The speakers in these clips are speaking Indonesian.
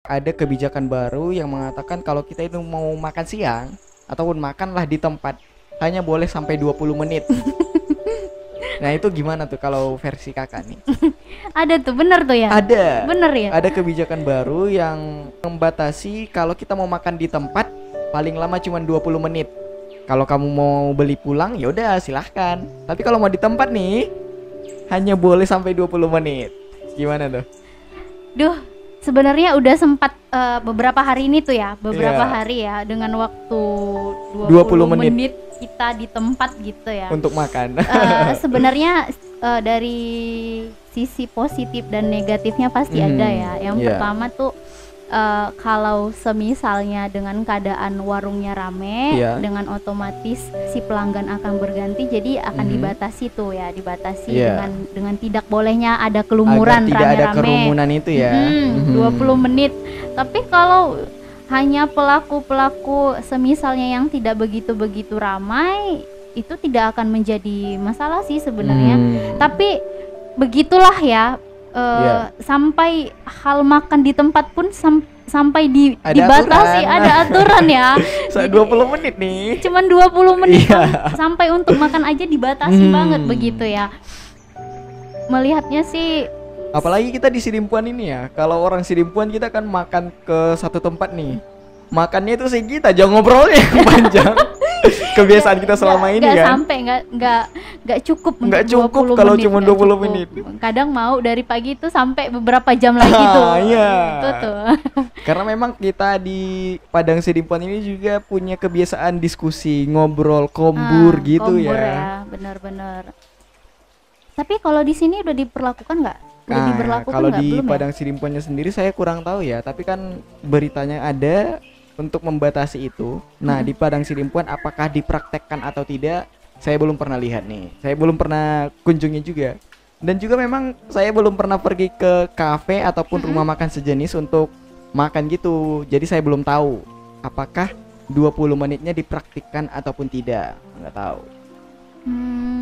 ada kebijakan baru yang mengatakan kalau kita itu mau makan siang ataupun makanlah di tempat hanya boleh sampai 20 menit. Nah itu gimana tuh kalau versi kakak nih? Ada tuh, bener tuh ya? Ada. Bener ya? Ada kebijakan baru yang membatasi kalau kita mau makan di tempat paling lama cuma 20 menit. Kalau kamu mau beli pulang ya udah silahkan. Tapi kalau mau di tempat nih hanya boleh sampai 20 menit. Gimana tuh? Duh, sebenarnya udah sempat beberapa hari ini tuh ya, beberapa Iya. hari ya dengan waktu 20 20 menit. menit kita di tempat gitu ya. Untuk makan. Sebenarnya dari sisi positif dan negatifnya pasti ada ya. Yang Iya. pertama tuh kalau semisalnya dengan keadaan warungnya rame, Iya. dengan otomatis si pelanggan akan berganti, jadi akan dibatasi tuh ya, dibatasi Iya. dengan tidak bolehnya ada kelumuran Agar tidak ada rame-rame. kerumunan itu ya. 20 menit. Tapi kalau hanya pelaku-pelaku semisalnya yang tidak begitu ramai, itu tidak akan menjadi masalah sih sebenarnya. Tapi begitulah ya, Iya. sampai hal makan di tempat pun sampai Ada dibatasi, aturan. ada aturan ya. 20 menit nih. Cuman 20 menit Iya. sampai untuk makan aja dibatasi banget begitu ya. Melihatnya sih Apalagi kita di Sidimpuan ini ya. Kalau orang Sidimpuan kita kan makan ke satu tempat nih. Makannya itu kita jangan ngobrolnya yang panjang. Kebiasaan kita selama ini kan. nggak cukup untuk Nggak cukup 20 kalau menit, cuma nggak 20 cukup. menit. Kadang mau dari pagi itu sampai beberapa jam lagi tuh. Iya. Itu tuh. Karena memang kita di Padang Sidimpuan ini juga punya kebiasaan diskusi, ngobrol, kombur gitu Kombur ya. Benar-benar. Tapi kalau di sini udah diperlakukan nggak? Udah diberlakukan kalau nggak? di Belum ya? Padang Sidimpuannya sendiri saya kurang tahu ya, tapi kan beritanya ada untuk membatasi itu. Nah, di Padang Sidimpuan apakah dipraktekkan atau tidak? Saya belum pernah lihat nih. Saya belum pernah kunjungi juga. Dan juga memang saya belum pernah pergi ke kafe ataupun rumah makan sejenis untuk makan gitu. Jadi saya belum tahu apakah 20 menitnya dipraktikkan ataupun tidak. Nggak tahu.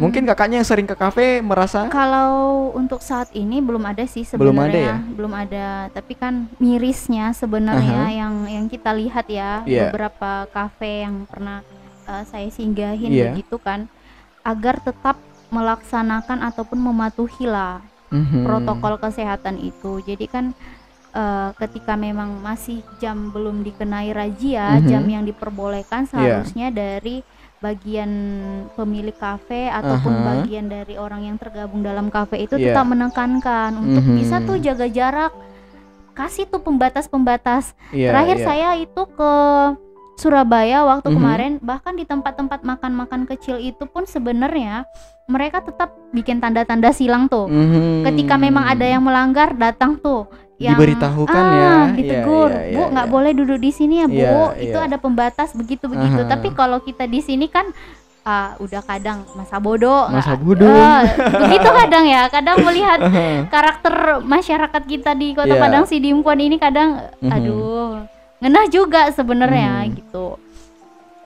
Mungkin kakaknya yang sering ke kafe merasa Kalau untuk saat ini belum ada sih Belum ada sebenarnya, ya? belum ada. Tapi kan mirisnya sebenarnya yang kita lihat ya, Iya. beberapa kafe yang pernah saya singgahin Iya. begitu kan, agar tetap melaksanakan ataupun mematuhi lah protokol kesehatan itu. Jadi kan ketika memang masih jam belum dikenai razia, jam yang diperbolehkan seharusnya dari bagian pemilik kafe ataupun bagian dari orang yang tergabung dalam kafe itu tetap menekankan untuk bisa tuh jaga jarak, kasih tuh pembatas-pembatas. Terakhir saya itu ke Surabaya waktu kemarin, bahkan di tempat-tempat makan-makan kecil itu pun sebenarnya mereka tetap bikin tanda-tanda silang tuh. Ketika memang ada yang melanggar, datang tuh yang diberitahukan ya, ditegur, Bu nggak boleh duduk di sini ya Bu, itu iya. ada pembatas begitu. Tapi kalau kita di sini kan udah kadang masa bodoh, begitu kadang ya, kadang melihat karakter masyarakat kita di Kota Padang Sidimpuan ini kadang, aduh, ngenah juga sebenarnya gitu.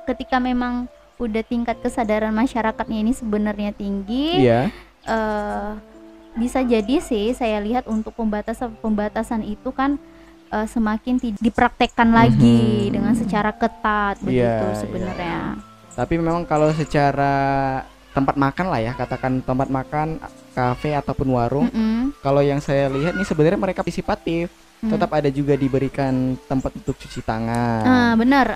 Ketika memang udah tingkat kesadaran masyarakatnya ini sebenarnya tinggi, bisa jadi sih saya lihat untuk pembatasan itu kan semakin dipraktekkan lagi dengan secara ketat begitu sebenarnya. Tapi memang kalau secara tempat makan lah ya, katakan tempat makan, kafe ataupun warung, kalau yang saya lihat nih sebenarnya mereka partisipatif, tetap ada juga diberikan tempat untuk cuci tangan. Benar.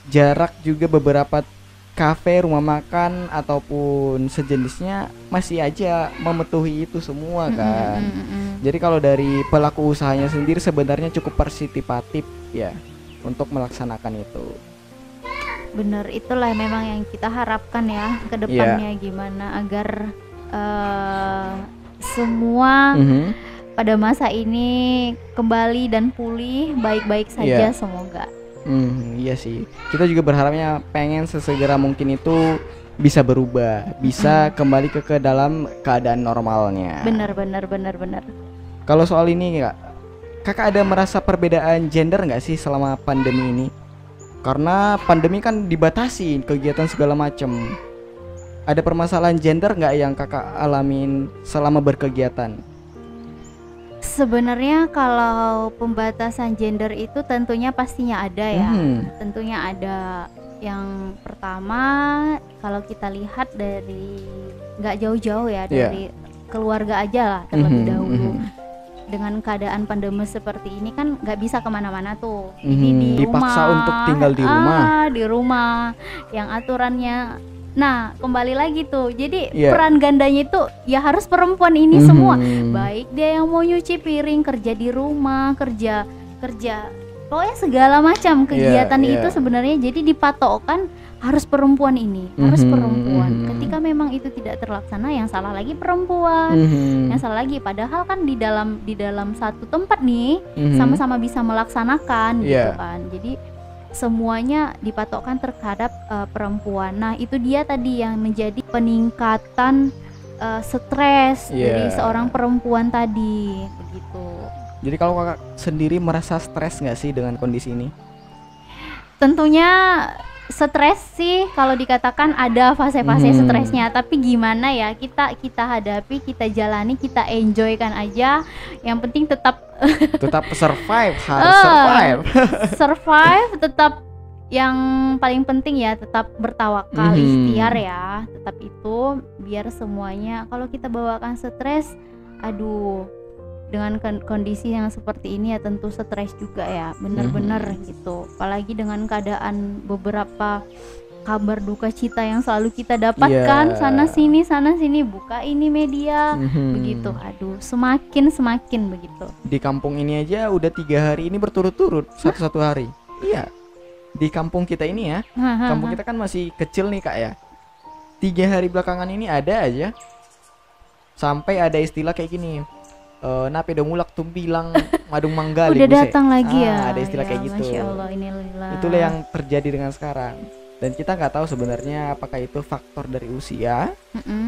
Jarak juga beberapa kafe, rumah makan ataupun sejenisnya masih aja mematuhi itu semua kan. Jadi kalau dari pelaku usahanya sendiri sebenarnya cukup partisipatif ya untuk melaksanakan itu. Bener, itulah memang yang kita harapkan ya ke depannya, gimana agar semua pada masa ini kembali dan pulih baik-baik saja semoga. Iya sih. Kita juga berharapnya pengen sesegera mungkin itu bisa berubah, bisa kembali ke dalam keadaan normalnya. Benar. Kalau soal ini kakak ada merasa perbedaan gender nggak sih selama pandemi ini? Karena pandemi kan dibatasi kegiatan segala macam. Ada permasalahan gender nggak yang kakak alamin selama berkegiatan? Sebenarnya kalau pembatasan gender itu tentunya pastinya ada ya. Tentunya ada. Yang pertama kalau kita lihat dari nggak jauh-jauh ya, dari keluarga aja lah terlebih dahulu. Dengan keadaan pandemi seperti ini kan nggak bisa kemana-mana tuh, jadi dipaksa untuk tinggal di rumah. Di rumah yang aturannya. Nah kembali lagi tuh, jadi peran gandanya itu ya harus perempuan ini semua, baik dia yang mau nyuci piring, kerja di rumah, kerja pokoknya segala macam kegiatan itu sebenarnya jadi dipatokkan harus perempuan ini, harus perempuan. Ketika memang itu tidak terlaksana, yang salah lagi perempuan, yang salah lagi. Padahal kan di dalam satu tempat nih sama-sama bisa melaksanakan gitu kan. Jadi semuanya dipatokkan terhadap perempuan. Nah itu dia tadi yang menjadi peningkatan stres dari seorang perempuan tadi begitu. Jadi kalau kakak sendiri merasa stres nggak sih dengan kondisi ini? Tentunya stres sih, kalau dikatakan ada fase-fase stresnya, tapi gimana ya, kita hadapi, kita jalani, kita enjoy kan aja. Yang penting tetap survive, harus survive, tetap yang paling penting ya tetap bertawakal, ikhtiar ya, tetap itu biar semuanya. Kalau kita bawakan stres, aduh, dengan kondisi yang seperti ini ya tentu stres juga ya, benar-benar gitu. Apalagi dengan keadaan beberapa kabar duka cita yang selalu kita dapatkan sana sini buka ini media begitu. Aduh, semakin begitu. Di kampung ini aja udah 3 hari ini berturut-turut, satu hari. Iya, di kampung kita ini ya, kampung kita kan masih kecil nih kak ya. 3 hari belakangan ini ada aja sampai ada istilah kayak gini. Nape dong mulak tuh bilang madung manggali udah datang lagi ya. Ada istilah kayak gitu. Masya Allah, inilah. Itulah yang terjadi dengan sekarang. Dan kita nggak tahu sebenarnya apakah itu faktor dari usia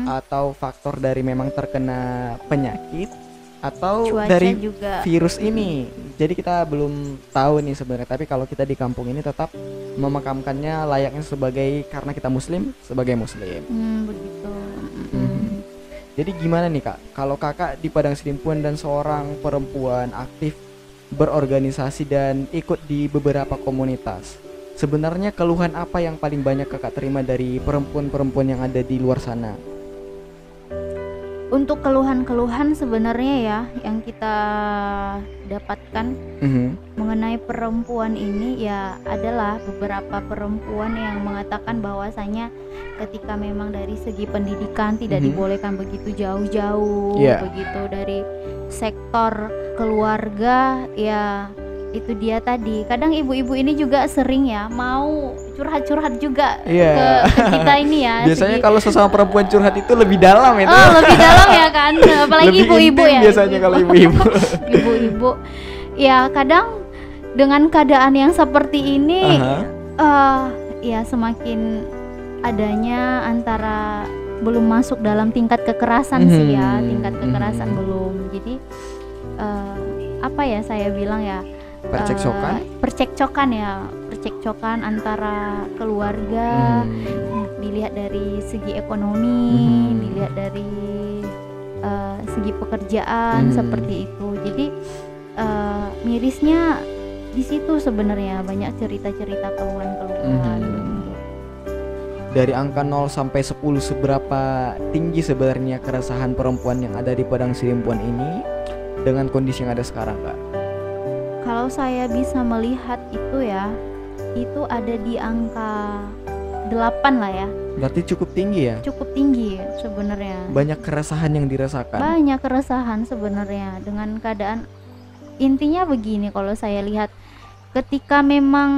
atau faktor dari memang terkena penyakit atau cuaca dari juga virus ini. Jadi kita belum tahu nih sebenarnya. Tapi kalau kita di kampung ini tetap memakamkannya layaknya sebagai, karena kita muslim, sebagai muslim. Begitu. Jadi gimana nih kak, kalau kakak di Padang Sidimpuan dan seorang perempuan aktif berorganisasi dan ikut di beberapa komunitas, sebenarnya keluhan apa yang paling banyak kakak terima dari perempuan-perempuan yang ada di luar sana? Untuk keluhan-keluhan sebenarnya ya yang kita dapatkan mengenai perempuan ini ya adalah beberapa perempuan yang mengatakan bahwasanya ketika memang dari segi pendidikan tidak dibolehkan begitu jauh-jauh, begitu dari sektor keluarga ya. Itu dia tadi, kadang ibu-ibu ini juga sering ya mau curhat-curhat juga ke kita ini ya. Biasanya kalau sesama perempuan curhat itu lebih dalam itu. Lebih dalam ya kan, apalagi ibu-ibu ya. Biasanya kalau ibu-ibu. Ibu-ibu ya kadang dengan keadaan yang seperti ini ya semakin adanya antara belum masuk dalam tingkat kekerasan sih ya, tingkat kekerasan belum. Jadi apa ya saya bilang ya, percekcokan antara keluarga, dilihat dari segi ekonomi, dilihat dari segi pekerjaan seperti itu. Jadi mirisnya di situ sebenarnya banyak cerita-cerita keluhan-keluhan. Dari angka 0 sampai 10 seberapa tinggi sebenarnya keresahan perempuan yang ada di Padang Sidimpuan ini dengan kondisi yang ada sekarang kak? Kalau saya bisa melihat itu ya, itu ada di angka 8 lah ya. Berarti cukup tinggi ya? Cukup tinggi sebenarnya. Banyak keresahan yang dirasakan. Banyak keresahan sebenarnya dengan keadaan. Intinya begini kalau saya lihat, ketika memang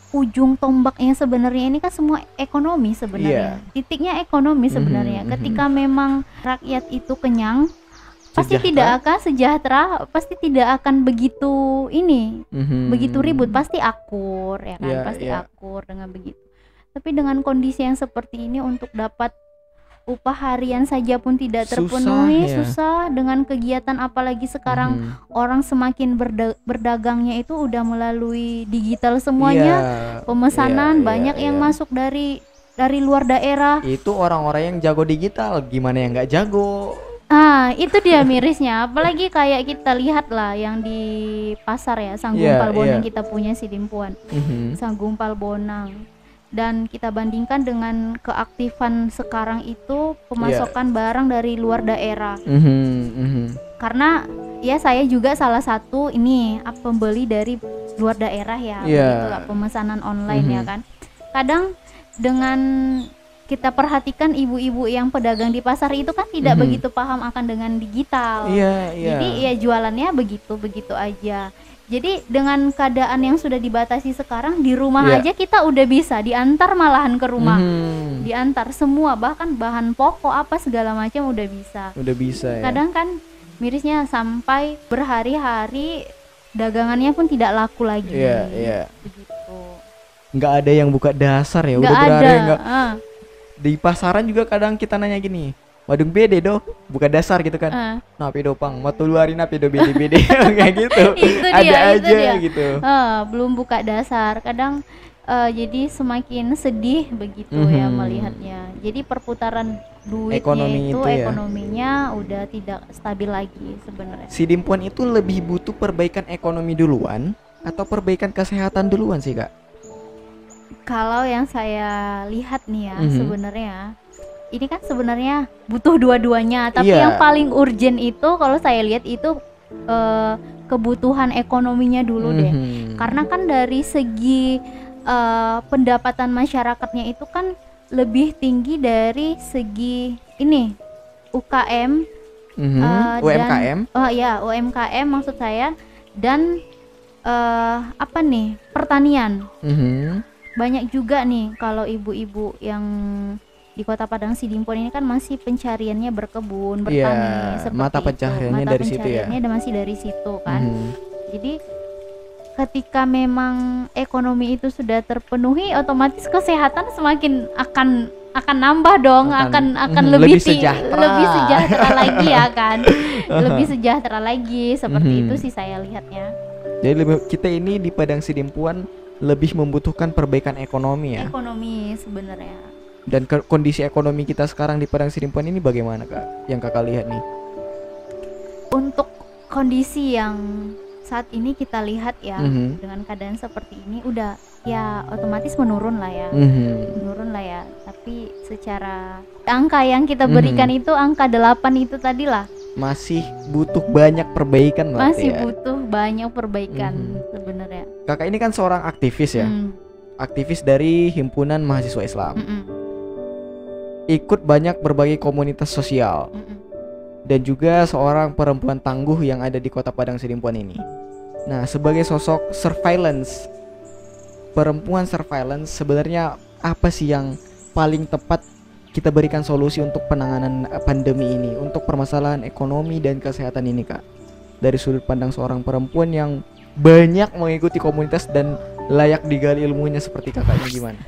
ujung tombaknya sebenarnya ini kan semua ekonomi sebenarnya. Titiknya ekonomi sebenarnya. Ketika memang rakyat itu kenyang, pasti tidak akan sejahtera, pasti tidak akan begitu begitu ribut, pasti akur ya kan, pasti akur dengan begitu. Tapi dengan kondisi yang seperti ini untuk dapat upah harian saja pun tidak terpenuhi, susah dengan kegiatan, apalagi sekarang orang semakin berdagangnya itu udah melalui digital semuanya, pemesanan banyak yang masuk dari luar daerah. Itu orang-orang yang jago digital, gimana yang nggak jago? Itu dia mirisnya. Apalagi kayak kita lihat lah yang di pasar ya, Sang Gumpal Bonang kita punya Sidimpuan. Sang Gumpal Bonang. Dan kita bandingkan dengan keaktifan sekarang itu pemasokan barang dari luar daerah. Karena ya saya juga salah satu ini pembeli dari luar daerah ya, itulah pemesanan online ya kan. Kadang dengan kita perhatikan ibu-ibu yang pedagang di pasar itu kan tidak begitu paham akan dengan digital. Jadi ya jualannya begitu aja. Jadi dengan keadaan yang sudah dibatasi sekarang, di rumah aja kita udah bisa diantar, malahan ke rumah. Diantar semua, bahkan bahan pokok apa segala macam udah bisa. Ya. Kadang kan mirisnya sampai berhari-hari dagangannya pun tidak laku lagi. Begitu. Nggak ada yang buka dasar ya, udah berhari nggak. Di pasaran juga kadang kita nanya gini, wadung bede do, buka dasar gitu kan. Napi do pang, mau tuluari napi do bede kayak gitu. Ada aja gitu. Belum buka dasar. Kadang jadi semakin sedih begitu ya melihatnya. Jadi perputaran duitnya ekonominya udah tidak stabil lagi sebenarnya. Sidimpuan itu lebih butuh perbaikan ekonomi duluan atau perbaikan kesehatan duluan sih Kak? Kalau yang saya lihat nih ya, sebenarnya ini kan sebenarnya butuh dua-duanya, tapi yang paling urgent itu kalau saya lihat itu kebutuhan ekonominya dulu deh. Karena kan dari segi pendapatan masyarakatnya itu kan lebih tinggi dari segi ini UKM, UMKM. UMKM maksud saya, dan pertanian. Banyak juga nih kalau ibu-ibu yang di Kota Padang Sidimpuan ini kan masih pencariannya berkebun, bertani, seperti mata pencahariannya dari situ ya. Masih dari situ kan. Jadi ketika memang ekonomi itu sudah terpenuhi, otomatis kesehatan semakin akan nambah dong, akan lebih sejahtera lagi ya kan. Lebih sejahtera lagi, seperti itu sih saya lihatnya. Jadi kita ini di Padang Sidimpuan lebih membutuhkan perbaikan ekonomi ya. Ekonomi sebenarnya. Dan kondisi ekonomi kita sekarang di Padang Sidimpuan ini bagaimana Kak? Yang Kakak lihat nih. Untuk kondisi yang saat ini kita lihat ya, dengan keadaan seperti ini udah ya otomatis menurun lah ya. Menurun lah ya. Tapi secara angka yang kita berikan itu angka 8 itu tadi lah. Masih butuh banyak perbaikan berarti. Masih butuh banyak perbaikan sebenarnya. Kakak ini kan seorang aktivis ya. Aktivis dari Himpunan Mahasiswa Islam. Ikut banyak berbagai komunitas sosial. Dan juga seorang perempuan tangguh yang ada di Kota Padang Sidimpuan ini. Nah, sebagai sosok surveillance, perempuan surveillance, sebenarnya apa sih yang paling tepat kita berikan solusi untuk penanganan pandemi ini, untuk permasalahan ekonomi dan kesehatan ini Kak? Dari sudut pandang seorang perempuan yang banyak mengikuti komunitas dan layak digali ilmunya seperti kakaknya, gimana?